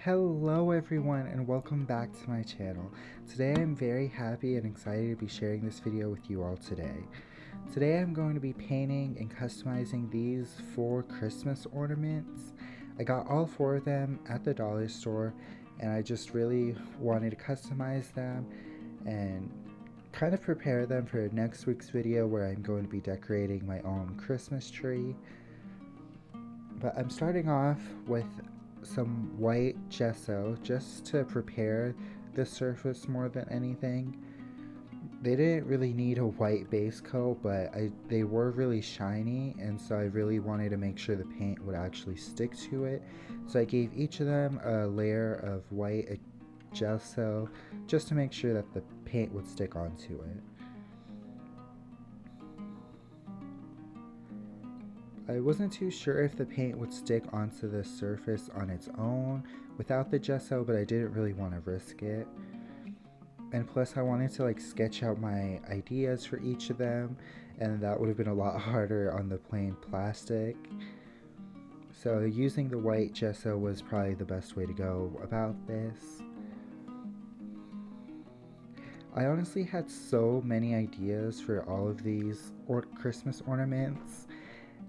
Hello everyone and welcome back to my channel. Today I'm very happy and excited to be sharing this video with you all today. Today I'm going to be painting and customizing these 4 Christmas ornaments. I got all 4 of them at the dollar store and I just really wanted to customize them and kind of prepare them for next week's video where I'm going to be decorating my own Christmas tree. But I'm starting off with some white gesso just to prepare the surface more than anything. They didn't really need a white base coat, but they were really shiny, and so I really wanted to make sure the paint would actually stick to it. So I gave each of them a layer of white gesso just to make sure that the paint would stick onto it. I wasn't too sure if the paint would stick onto the surface on its own without the gesso, but I didn't really want to risk it. And plus I wanted to sketch out my ideas for each of them, and that would have been a lot harder on the plain plastic. So using the white gesso was probably the best way to go about this. I honestly had so many ideas for all of these Christmas ornaments,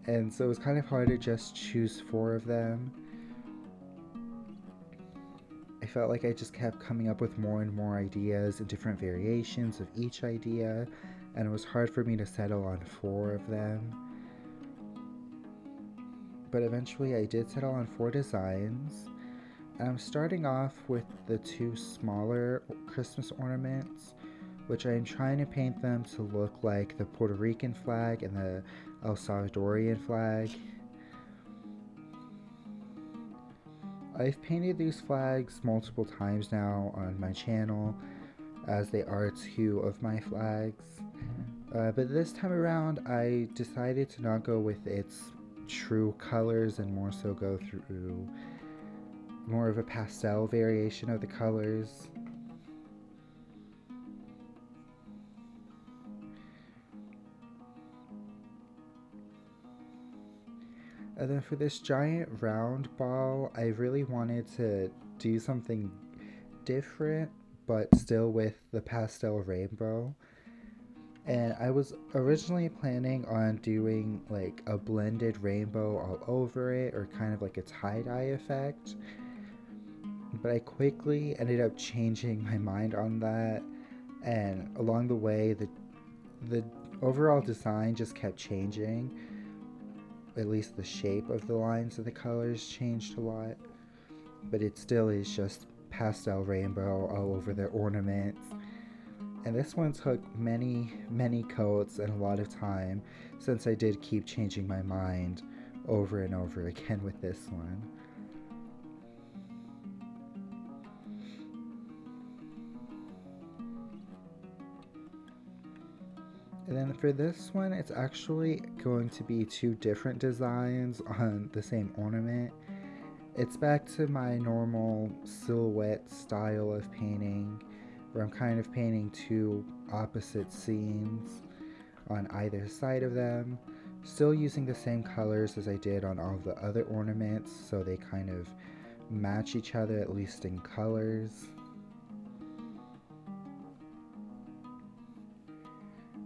and so it was kind of hard to just choose 4 of them. I felt like I just kept coming up with more and more ideas and different variations of each idea, and it was hard for me to settle on 4 of them. But eventually I did settle on 4 designs, and I'm starting off with the 2 smaller Christmas ornaments, which I'm trying to paint them to look like the Puerto Rican flag and the El Salvadorian flag. I've painted these flags multiple times now on my channel, as they are 2 of my flags. But this time around I decided to not go with its true colors and more so go through more of a pastel variation of the colors. And then for this giant round ball, I really wanted to do something different, but still with the pastel rainbow. And I was originally planning on doing like a blended rainbow all over it, or kind of like a tie-dye effect. But I quickly ended up changing my mind on that, and along the way, the overall design just kept changing. At least the shape of the lines of the colors changed a lot, but it still is just pastel rainbow all over the ornaments. And this one took many coats and a lot of time, since I did keep changing my mind over and over again with this one. And then for this one, it's actually going to be 2 different designs on the same ornament. It's back to my normal silhouette style of painting, where I'm kind of painting 2 opposite scenes on either side of them, still using the same colors as I did on all the other ornaments, so they kind of match each other, at least in colors.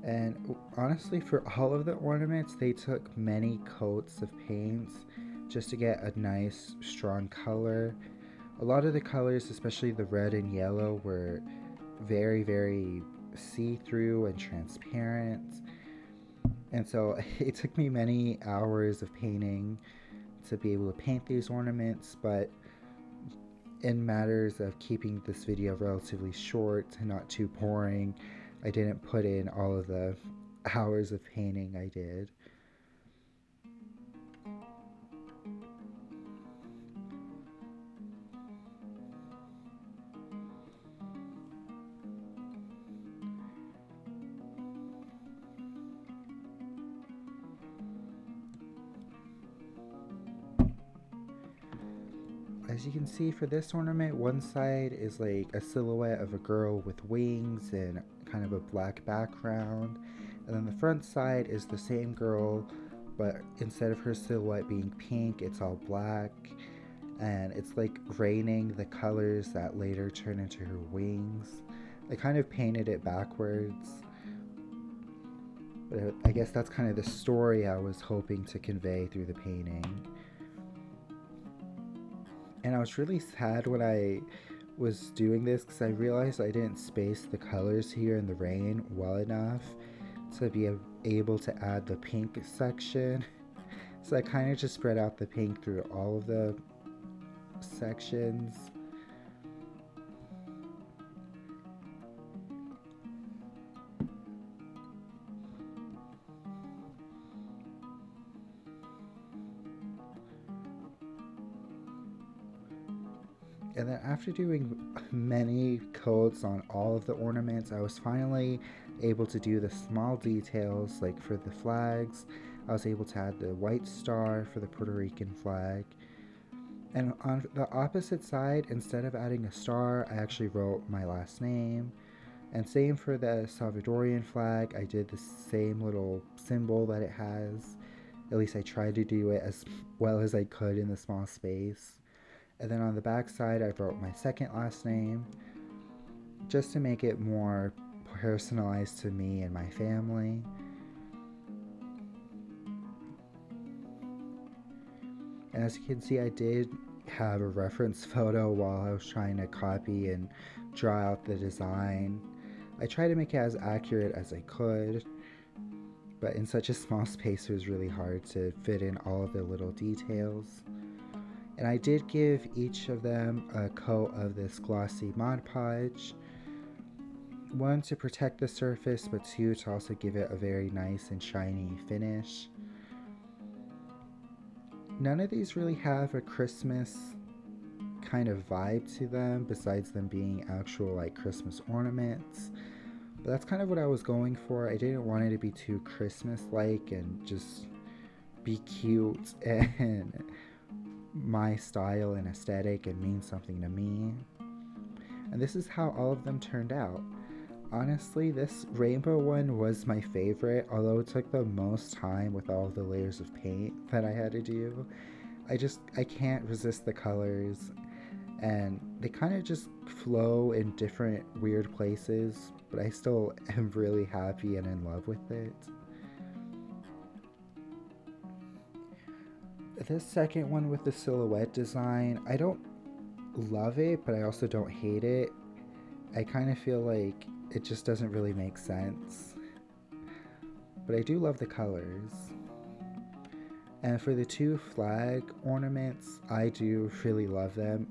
And honestly, for all of the ornaments, they took many coats of paint just to get a nice, strong color. A lot of the colors, especially the red and yellow, were very see-through and transparent. And so it took me many hours of painting to be able to paint these ornaments, but in matters of keeping this video relatively short and not too boring, I didn't put in all of the hours of painting I did. As you can see, for this ornament, one side is like a silhouette of a girl with wings and kind of a black background, and then the front side is the same girl, but instead of her silhouette being pink, it's all black. and it's like raining the colors that later turn into her wings. I kind of painted it backwards, but I guess that's kind of the story I was hoping to convey through the painting. And I was really sad when I was doing this because I realized I didn't space the colors here in the rain well enough to be able to add the pink section. So I kind of just spread out the pink through all of the sections. And then after doing many coats on all of the ornaments, I was finally able to do the small details, like for the flags. I was able to add the white star for the Puerto Rican flag. And on the opposite side, instead of adding a star, I actually wrote my last name. And same for the Salvadorian flag, I did the same little symbol that it has. At least I tried to do it as well as I could in the small space. And then on the back side, I wrote my second last name just to make it more personalized to me and my family. And as you can see, I did have a reference photo while I was trying to copy and draw out the design. I tried to make it as accurate as I could, but in such a small space it was really hard to fit in all of the little details. And I did give each of them a coat of this glossy Mod Podge. One, to protect the surface, but two, to also give it a very nice and shiny finish. None of these really have a Christmas kind of vibe to them, besides them being actual like Christmas ornaments. But that's kind of what I was going for. I didn't want it to be too Christmas-like and just be cute and my style and aesthetic and mean something to me. And this is how all of them turned out. Honestly, this rainbow one was my favorite, although it took the most time with all the layers of paint that I had to do. I can't resist the colors, and they kind of just flow in different weird places, but I still am really happy and in love with it. This second one with the silhouette design, I don't love it, but I also don't hate it. I kind of feel like it just doesn't really make sense. But I do love the colors. And for the two flag ornaments, I do really love them.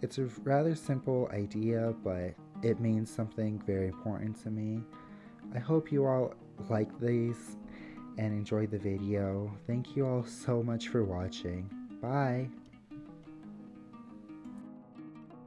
It's a rather simple idea, but it means something very important to me. I hope you all like these and enjoyed the video. Thank you all so much for watching. Bye!